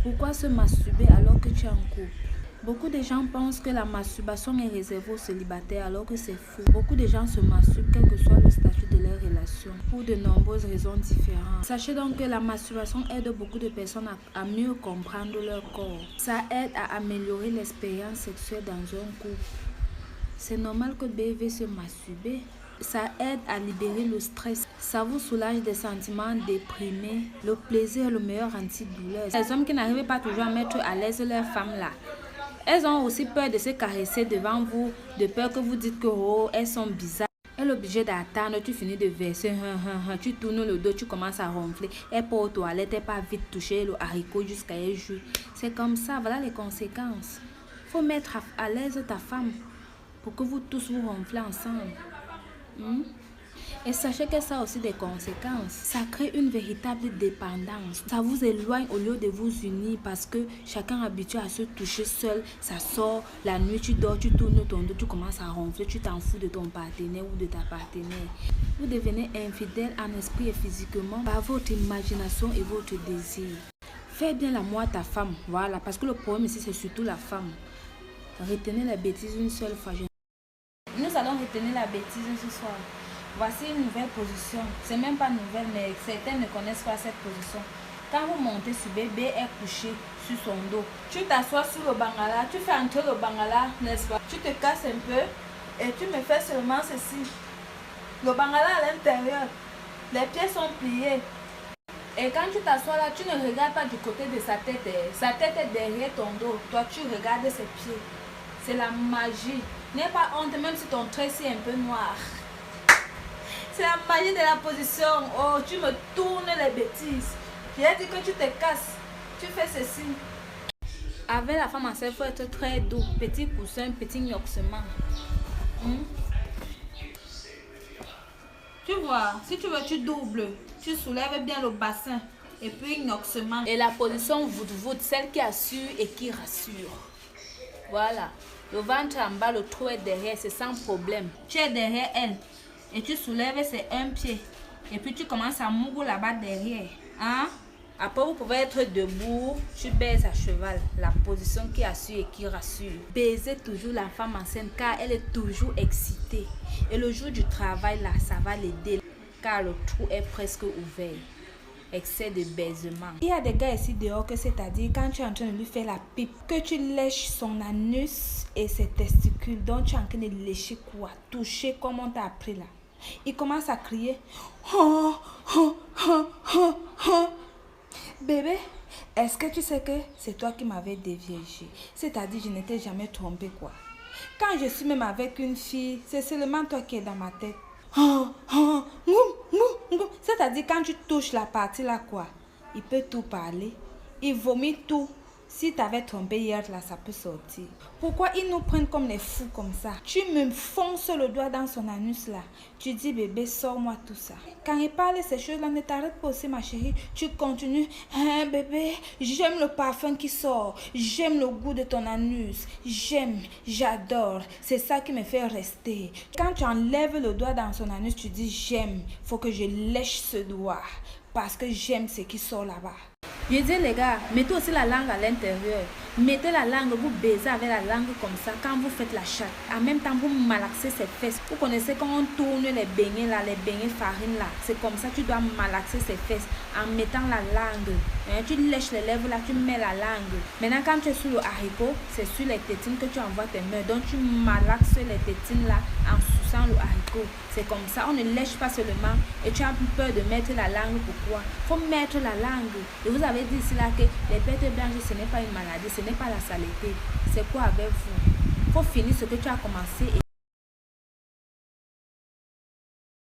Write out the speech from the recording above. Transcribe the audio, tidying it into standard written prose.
Pourquoi se masturber alors que tu es en couple? Beaucoup de gens pensent que la masturbation est réservée aux célibataires alors que c'est faux. Beaucoup de gens se masturbent quel que soit le statut de leur relation pour de nombreuses raisons différentes. Sachez donc que la masturbation aide beaucoup de personnes à mieux comprendre leur corps. Ça aide à améliorer l'expérience sexuelle dans un couple. C'est normal que BV se masturber. Ça aide à libérer le stress. Ça vous soulage des sentiments déprimés. Le plaisir est le meilleur antidouleur. Les hommes qui n'arrivent pas toujours à mettre à l'aise leurs femmes là, elles ont aussi peur de se caresser devant vous, de peur que vous dites que oh, elles sont bizarres. Elle est obligée d'attendre, tu finis de verser, tu tournes le dos, tu commences à ronfler. Elle part aux toilettes, elle pas vite toucher le haricot jusqu'à elle joue. C'est comme ça, voilà les conséquences. Il faut mettre à l'aise ta femme pour que vous tous vous ronflez ensemble. Et sachez que ça a aussi des conséquences. Ça crée une véritable dépendance. Ça vous éloigne au lieu de vous unir parce que chacun est habitué à se toucher seul. Ça sort, la nuit tu dors, tu tournes ton dos, tu commences à ronfler, tu t'en fous de ton partenaire ou de ta partenaire. Vous devenez infidèle en esprit et physiquement par votre imagination et votre désir. Fais bien l'amour à ta femme, voilà, parce que le problème ici c'est surtout la femme. Retenez la bêtise une seule fois. Nous allons retenir la bêtise ce soir. Voici une nouvelle position. C'est même pas nouvelle, mais certains ne connaissent pas cette position. Quand vous montez sur bébé est couché sur son dos, tu t'assois sur le bangala, tu fais entrer le bangala, n'est-ce pas? Tu te casses un peu et tu me fais seulement ceci. Le bangala à l'intérieur, les pieds sont pliés. Et quand tu t'assois là, tu ne regardes pas du côté de sa tête. Sa tête est derrière ton dos. Toi, tu regardes ses pieds. C'est la magie. N'aie pas honte même si ton trait est un peu noir. C'est la magie de la position. Oh, tu me tournes les bêtises. J'ai dit que tu te casses. Tu fais ceci. Avec la femme enceinte, il faut être très doux. Petit coussin, petit gnoxement. Tu vois, si tu veux, tu doubles. Tu soulèves bien le bassin. Et puis gnoxement. Et la position voûte, celle qui assure et qui rassure. Voilà. Le ventre en bas, le trou est derrière, c'est sans problème. Tu es derrière elle. Et tu soulèves ses un pied. Et puis tu commences à mourir là-bas derrière. Après, vous pouvez être debout. Tu baises à cheval. La position qui assure et qui rassure. Baisez toujours la femme enceinte car elle est toujours excitée. Et le jour du travail, là, ça va l'aider. Car le trou est presque ouvert. Excès de baisement. Il y a des gars ici dehors que c'est-à-dire quand tu es en train de lui faire la pipe, que tu lèches son anus et ses testicules, donc tu es en train de lécher quoi, toucher comme on t'a appris là. Il commence à crier. Bébé, est-ce que tu sais que c'est toi qui m'avais déviergé? C'est-à-dire je n'étais jamais trompée quoi. Quand je suis même avec une fille, c'est seulement toi qui es dans ma tête. C'est-à-dire quand tu touches la partie là quoi, il peut tout parler, il vomit tout. Si tu avais trompé hier là, ça peut sortir. Pourquoi ils nous prennent comme les fous comme ça? Tu me fonces le doigt dans son anus là. Tu dis bébé, sors-moi tout ça. Quand il parle ces choses là, ne t'arrête pas aussi ma chérie. Tu continues. Hein bébé, j'aime le parfum qui sort. J'aime le goût de ton anus. J'aime, j'adore. C'est ça qui me fait rester. Quand tu enlèves le doigt dans son anus, tu dis j'aime. Faut que je lèche ce doigt. Parce que j'aime ce qui sort là-bas. Je dis les gars, mettez aussi la langue à l'intérieur. Mettez la langue, vous baisez avec la langue comme ça quand vous faites la chatte. En même temps, vous malaxez ses fesses. Vous connaissez quand on tourne les beignets là, les beignets farine là. C'est comme ça, tu dois malaxer ses fesses en mettant la langue. Tu lèches les lèvres là, tu mets la langue. Maintenant, quand tu es sur le haricot, c'est sur les tétines que tu envoies tes mains. Donc, tu malaxes les tétines là en suçant le haricot. C'est comme ça, on ne lèche pas seulement. Et tu as plus peur de mettre la langue, pourquoi? Il faut mettre la langue. Et vous avez dit ici là que les pertes blanches, ce n'est pas une maladie, ce n'est pas la saleté. C'est quoi avec vous? Il faut finir ce que tu as commencé.